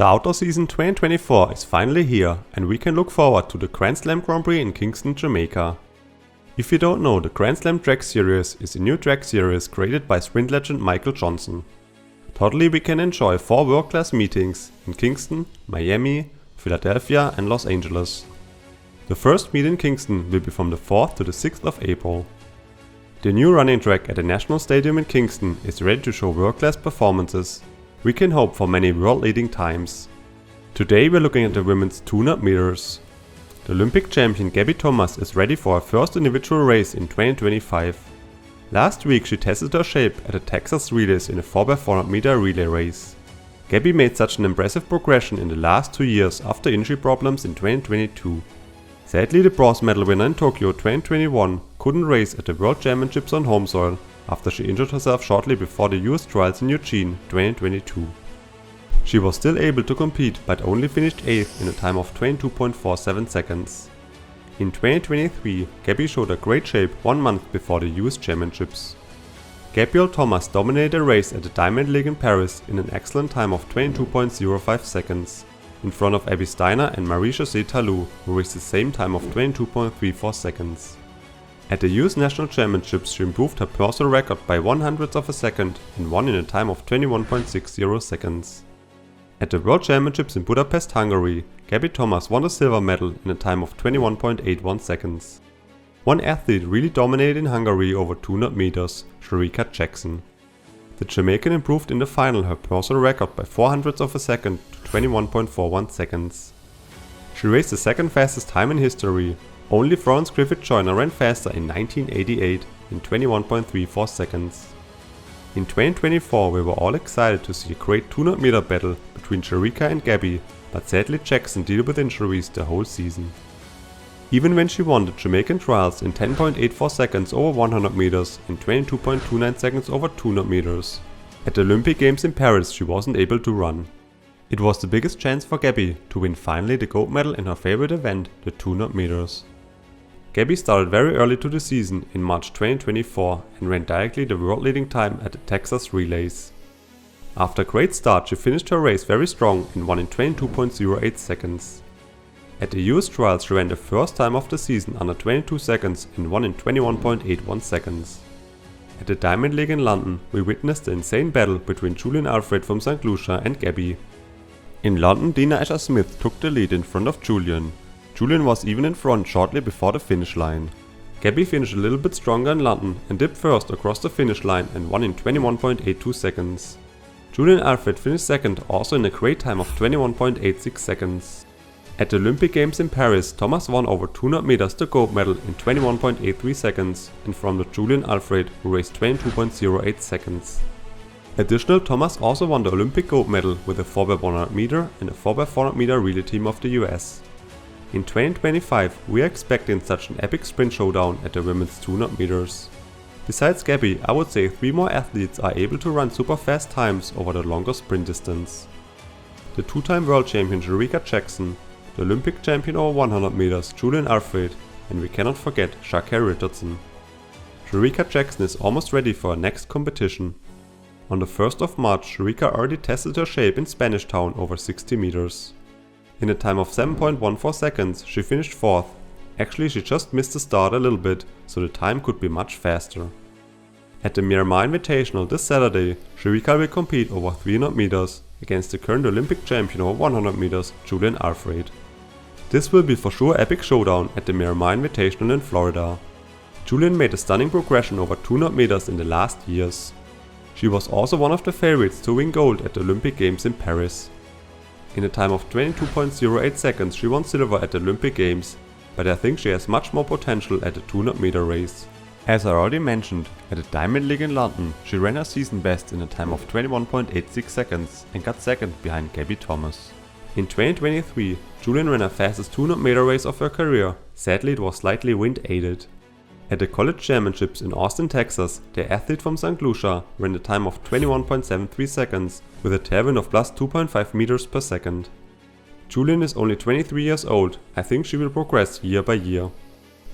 The outdoor season 2024 is finally here, and we can look forward to the Grand Slam Grand Prix in Kingston, Jamaica. If you don't know, the Grand Slam Track Series is a new track series created by sprint legend Michael Johnson. Totally we can enjoy 4 world-class meetings in Kingston, Miami, Philadelphia and Los Angeles. The first meet in Kingston will be from the 4th to the 6th of April. The new running track at the National Stadium in Kingston is ready to show world-class performances. We can hope for many world-leading times. Today we're looking at the women's 200 meters. The Olympic champion Gabby Thomas is ready for her first individual race in 2025. Last week she tested her shape at the Texas Relays in a 4x400 meter relay race. Gabby made such an impressive progression in the last 2 years after injury problems in 2022. Sadly, the bronze medal winner in Tokyo 2021 couldn't race at the World Championships on home soil after she injured herself shortly before the US trials in Eugene 2022. She was still able to compete but only finished 8th in a time of 22.47 seconds. In 2023, Gabby showed a great shape 1 month before the US Championships. Gabby Thomas dominated the race at the Diamond League in Paris in an excellent time of 22.05 seconds, in front of Abby Steiner and Marie-Josée Talou, who reached the same time of 22.34 seconds. At the US National Championships she improved her personal record by 1/100th of a second and won in a time of 21.60 seconds. At the World Championships in Budapest, Hungary, Gabby Thomas won the silver medal in a time of 21.81 seconds. One athlete really dominated in Hungary over 200 meters, Shericka Jackson. The Jamaican improved in the final her personal record by 400ths of a second to 21.41 seconds. She raced the second fastest time in history. Only Florence Griffith Joyner ran faster in 1988 in 21.34 seconds. In 2024 we were all excited to see a great 200 meter battle between Shericka and Gabby, but sadly Jackson dealt with injuries the whole season. Even when she won the Jamaican trials in 10.84 seconds over 100 meters and 22.29 seconds over 200 meters, at the Olympic Games in Paris she wasn't able to run. It was the biggest chance for Gabby to win finally the gold medal in her favorite event, the 200 meters. Gabby started very early to the season in March 2024 and ran directly the world leading time at the Texas Relays. After a great start she finished her race very strong and won in 22.08 seconds. At the US trials she ran the first time of the season under 22 seconds and won in 21.81 seconds. At the Diamond League in London we witnessed the insane battle between Julian Alfred from St. Lucia and Gabby. In London Dina Asher-Smith took the lead in front of Julian. Julian was even in front shortly before the finish line. Gabby finished a little bit stronger in London and dipped first across the finish line and won in 21.82 seconds. Julian Alfred finished second also in a great time of 21.86 seconds. At the Olympic Games in Paris, Thomas won over 200 meters the gold medal in 21.83 seconds in front of Julian Alfred, who raced 22.08 seconds. Additionally, Thomas also won the Olympic gold medal with a 4x100 meter and a 4x400 meter relay team of the US. In 2025 we are expecting such an epic sprint showdown at the women's 200 meters. Besides Gabby, I would say 3 more athletes are able to run super fast times over the longer sprint distance. The 2-time world champion Shericka Jackson, the Olympic champion over 100 meters Julian Alfred, and we cannot forget Sha'Carri Richardson. Shericka Jackson is almost ready for her next competition. On the 1st of March Shericka already tested her shape in Spanish Town over 60 meters. In a time of 7.14 seconds she finished 4th. Actually she just missed the start a little bit, so the time could be much faster. At the Marileidy Invitational this Saturday, Shericka will compete over 300 meters against the current Olympic champion over 100 meters Julian Alfred. This will be for sure epic showdown at the Marileidy Invitational in Florida. Julian made a stunning progression over 200 meters in the last years. She was also one of the favorites to win gold at the Olympic Games in Paris. In a time of 22.08 seconds she won silver at the Olympic Games, but I think she has much more potential at the 200 meter race. As I already mentioned, at the Diamond League in London she ran her season best in a time of 21.86 seconds and got second behind Gabby Thomas. In 2023 Julian ran her fastest 200 meter race of her career, sadly it was slightly wind aided. At the College Championships in Austin, Texas, the athlete from St. Lucia ran a time of 21.73 seconds with a tailwind of plus 2.5 meters per second. Julian is only 23 years old, I think she will progress year by year.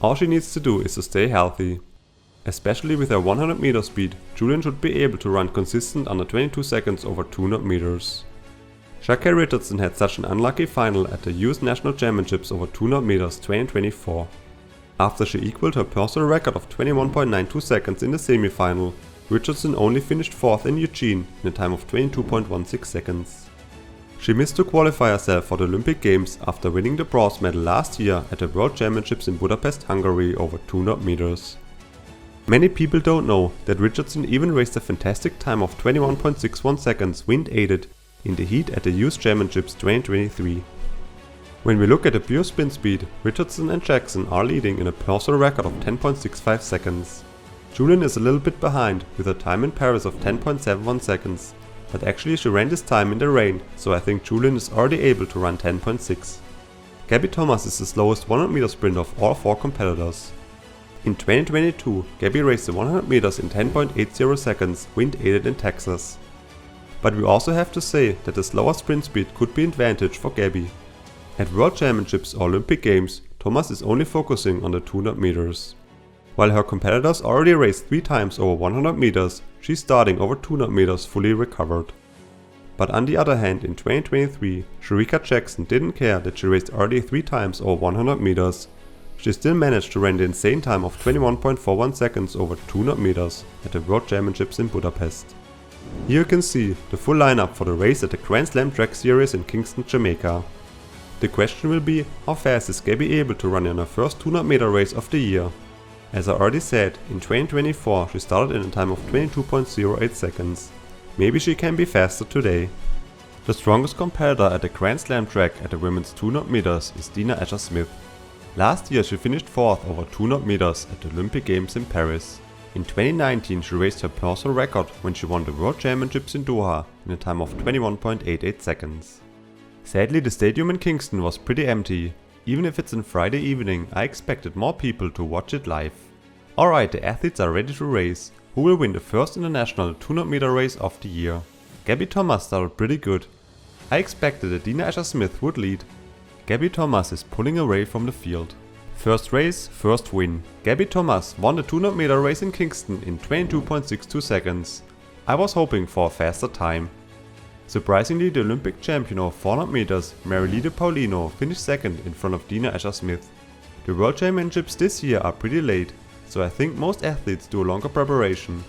All she needs to do is to stay healthy. Especially with her 100 meter speed, Julian should be able to run consistent under 22 seconds over 200 meters. Sha'Carri Richardson had such an unlucky final at the US National Championships over 200 meters 2024. After she equaled her personal record of 21.92 seconds in the semi-final, Richardson only finished 4th in Eugene in a time of 22.16 seconds. She missed to qualify herself for the Olympic Games after winning the bronze medal last year at the World Championships in Budapest, Hungary over 200 meters. Many people don't know that Richardson even raced a fantastic time of 21.61 seconds wind aided in the heat at the US Championships 2023. When we look at the pure sprint speed, Richardson and Jackson are leading in a personal record of 10.65 seconds. Julian is a little bit behind with a time in Paris of 10.71 seconds, but actually she ran this time in the rain, so I think Julian is already able to run 10.6. Gabby Thomas is the slowest 100 meter sprint of all 4 competitors. In 2022, Gabby raced the 100 meters in 10.80 seconds wind aided in Texas. But we also have to say that the slower sprint speed could be an advantage for Gabby. At World Championships or Olympic Games, Thomas is only focusing on the 200 meters. While her competitors already raced 3 times over 100 meters, she's starting over 200 meters fully recovered. But on the other hand, in 2023, Shericka Jackson didn't care that she raced already 3 times over 100 meters. She still managed to run the insane time of 21.41 seconds over 200 meters at the World Championships in Budapest. Here you can see the full lineup for the race at the Grand Slam Track Series in Kingston, Jamaica. The question will be, how fast is Gabby able to run in her first 200 meter race of the year? As I already said, in 2024 she started in a time of 22.08 seconds. Maybe she can be faster today. The strongest competitor at the Grand Slam track at the women's 200 meters is Dina Asher-Smith. Last year she finished 4th over 200 meters at the Olympic Games in Paris. In 2019 she raced her personal record when she won the World Championships in Doha in a time of 21.88 seconds. Sadly, the stadium in Kingston was pretty empty. Even if it's on Friday evening, I expected more people to watch it live. Alright, the athletes are ready to race. Who will win the first international 200 meter race of the year? Gabby Thomas started pretty good. I expected that Dina Asher-Smith would lead. Gabby Thomas is pulling away from the field. First race, first win. Gabby Thomas won the 200 meter race in Kingston in 22.62 seconds. I was hoping for a faster time. Surprisingly, the Olympic champion of 400 meters, Marileidy Paulino, finished 2nd in front of Dina Asher-Smith. The World Championships this year are pretty late, so I think most athletes do a longer preparation.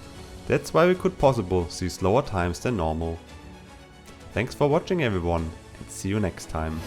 That's why we could possibly see slower times than normal. Thanks for watching everyone, and see you next time.